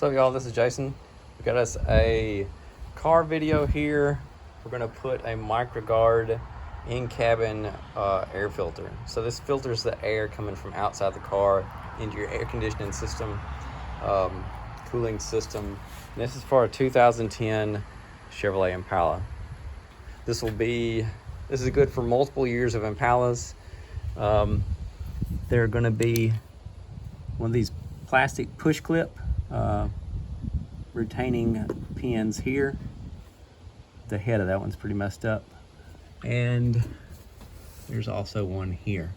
What's up, y'all? This is Jason. We got us a car video here. We're gonna put a MicroGuard in-cabin air filter. So this filters the air coming from outside the car into your air conditioning system, cooling system. And this is for a 2010 Chevrolet Impala. This is good for multiple years of Impalas. They're gonna be one of these plastic push clip retaining pins here. The head of that one's pretty messed up, and there's also one here.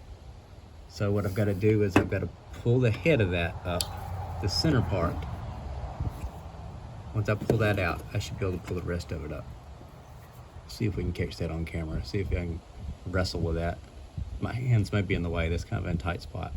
So what I've got to do is I've got to pull the head of that up, the center part. Once I pull that out, I should be able to pull the rest of it up. See if we can catch that on camera. See if I can wrestle with that. My hands might be in the way. That's kind of in a tight spot.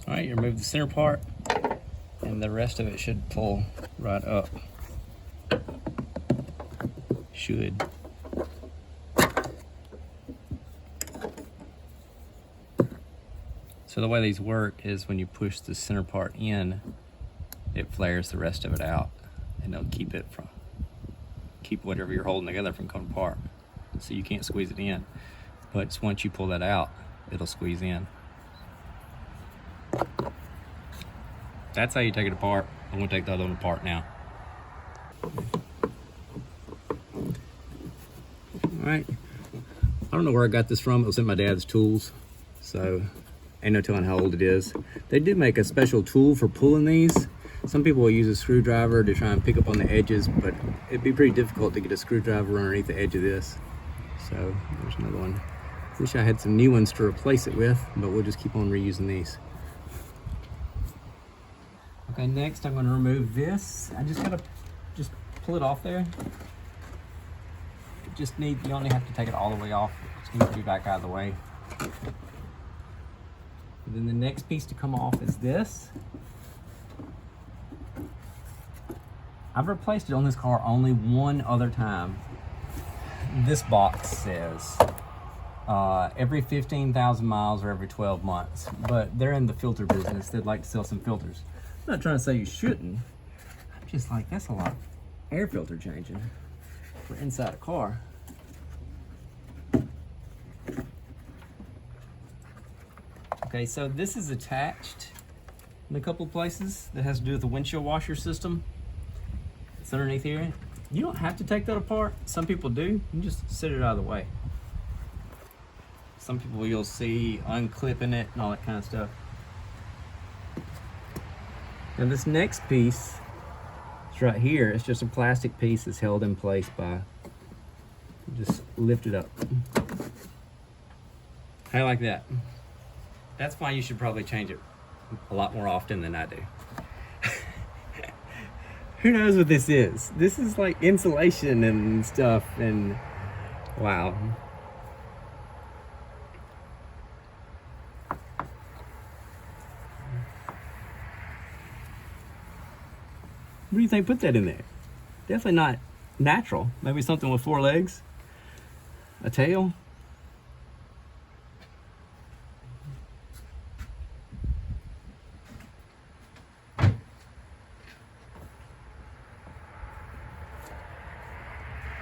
All right, you remove the center part, and the rest of it should pull right up. Should. So the way these work is when you push the center part in, it flares the rest of it out, and it'll keep whatever you're holding together from coming apart. So you can't squeeze it in, but once you pull that out, it'll squeeze in. That's how you take it apart. I'm gonna take the other one apart now. All right. I don't know where I got this from. It was in my dad's tools, so ain't no telling how old it is. They do make a special tool for pulling these. Some people will use a screwdriver to try and pick up on the edges, but it'd be pretty difficult to get a screwdriver underneath the edge of this. So there's another one. Wish I had some new ones to replace it with, but we'll just keep on reusing these. Okay, next I'm going to remove this. I just gotta pull it off there. You only have to take it all the way off. It's going to be back out of the way. And then the next piece to come off is this. I've replaced it on this car only one other time. This box says every 15,000 miles or every 12 months, but they're in the filter business. They'd like to sell some filters. I'm not trying to say you shouldn't. I'm just like, that's a lot of air filter changing for inside a car. Okay, so this is attached in a couple of places that has to do with the windshield washer system. It's underneath here. You don't have to take that apart. Some people do. You just set it out of the way. Some people you'll see unclipping it and all that kind of stuff. Now this next piece is right here. It's just a plastic piece that's held in place by, just lift it up. How like that? That's why you should probably change it a lot more often than I do. Who knows what this is? This is like insulation and stuff, and wow. What do you think put that in there? Definitely not natural. Maybe something with 4 legs, a tail.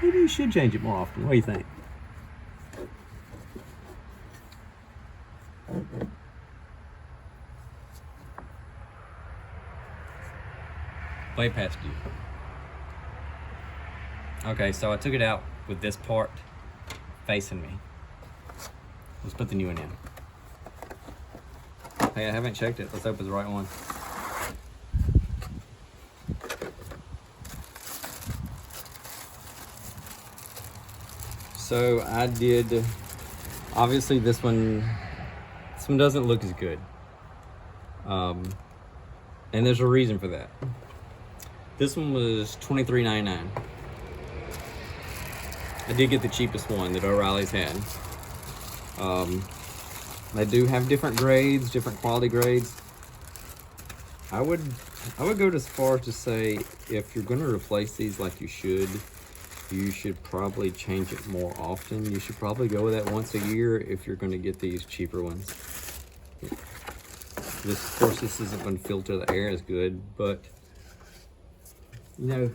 Maybe you should change it more often. What do you think? Way past you. Okay, so I took it out with this part facing me. Let's put the new one in. Hey, I haven't checked it. Let's open the right one. So I did, obviously this one doesn't look as good. And there's a reason for that. This one was $23.99. I did get the cheapest one that O'Reilly's had. They do have different grades, different quality grades. I would go as far as to say, if you're going to replace these like you should probably change it more often. You should probably go with that once a year if you're going to get these cheaper ones. Of course, this isn't going to filter the air as good, but you know,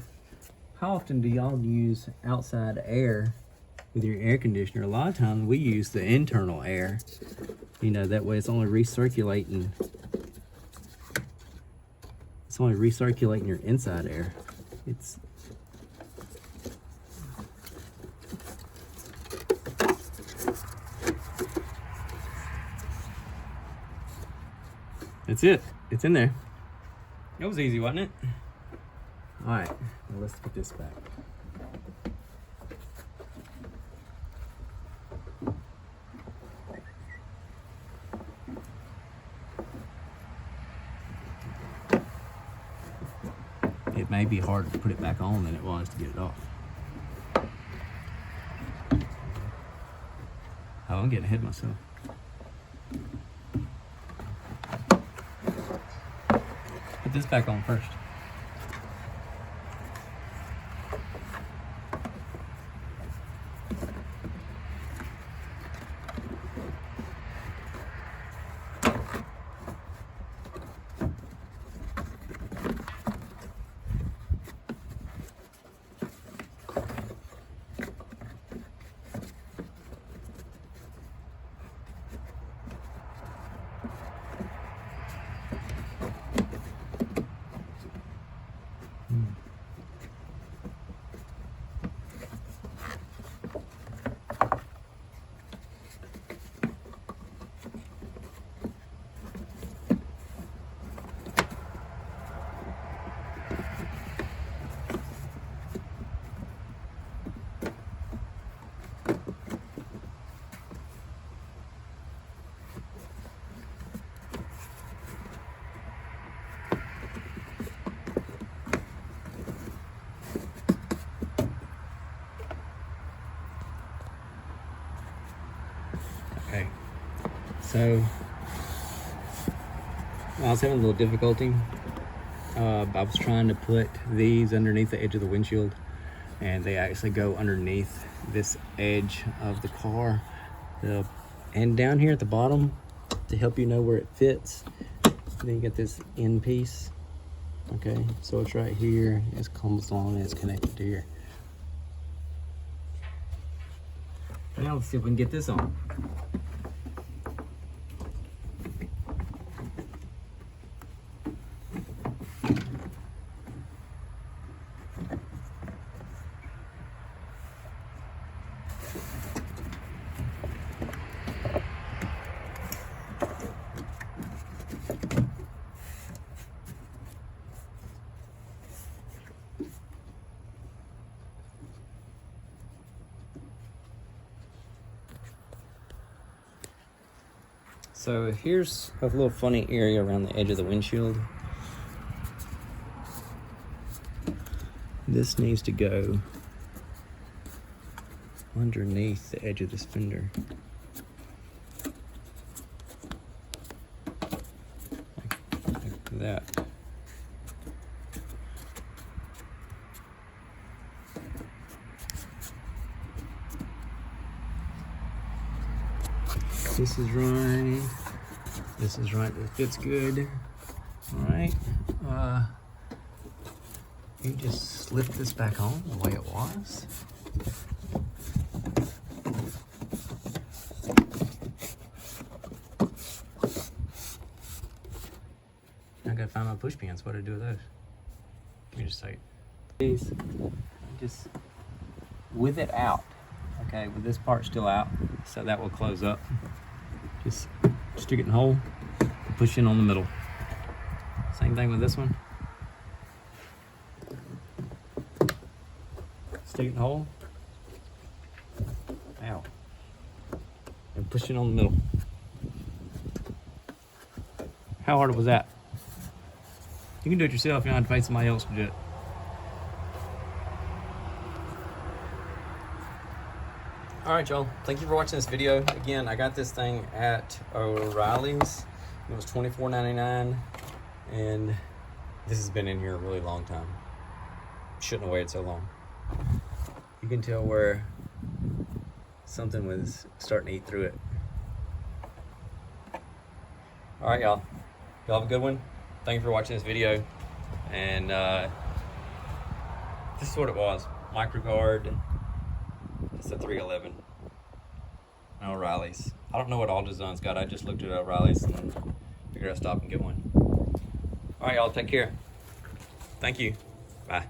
how often do y'all use outside air with your air conditioner? A lot of times we use the internal air. You know, that way it's only recirculating. It's only recirculating your inside air. That's it. It's in there. It was easy, wasn't it? All right, now let's put this back. It may be harder to put it back on than it was to get it off. Oh, I'm getting ahead of myself. Put this back on first. Okay, so I was having a little difficulty. I was trying to put these underneath the edge of the windshield, and they actually go underneath this edge of the car. And down here at the bottom, to help you know where it fits, then you get this end piece. Okay, so it's right here, it comes along and it's connected to here. Now let's see if we can get this on. So here's a little funny area around the edge of the windshield. This needs to go underneath the edge of this fender. Like that. This is right. This is right. It fits good. All right. You just slip this back on the way it was. I gotta find my push pins. What do I do with those? Give me just a second. Please, just with it out. Okay, with this part still out, so that will close up. Just stick it in the hole, push in on the middle. Same thing with this one. Stick it in the hole. Ow. And push it on the middle. How hard was that? You can do it yourself, you don't have to pay somebody else to do it. All right, y'all. Thank you for watching this video. Again, I got this thing at O'Reilly's. It was $24.99, and this has been in here a really long time. Shouldn't have waited so long. You can tell where something was starting to eat through it. All right, y'all. Y'all have a good one. Thank you for watching this video. And this is what it was. Microguard. It's a 311. O'Reilly's. I don't know what AutoZone's got. I just looked at O'Reilly's and figured I'd stop and get one. All right, y'all. Take care. Thank you. Bye.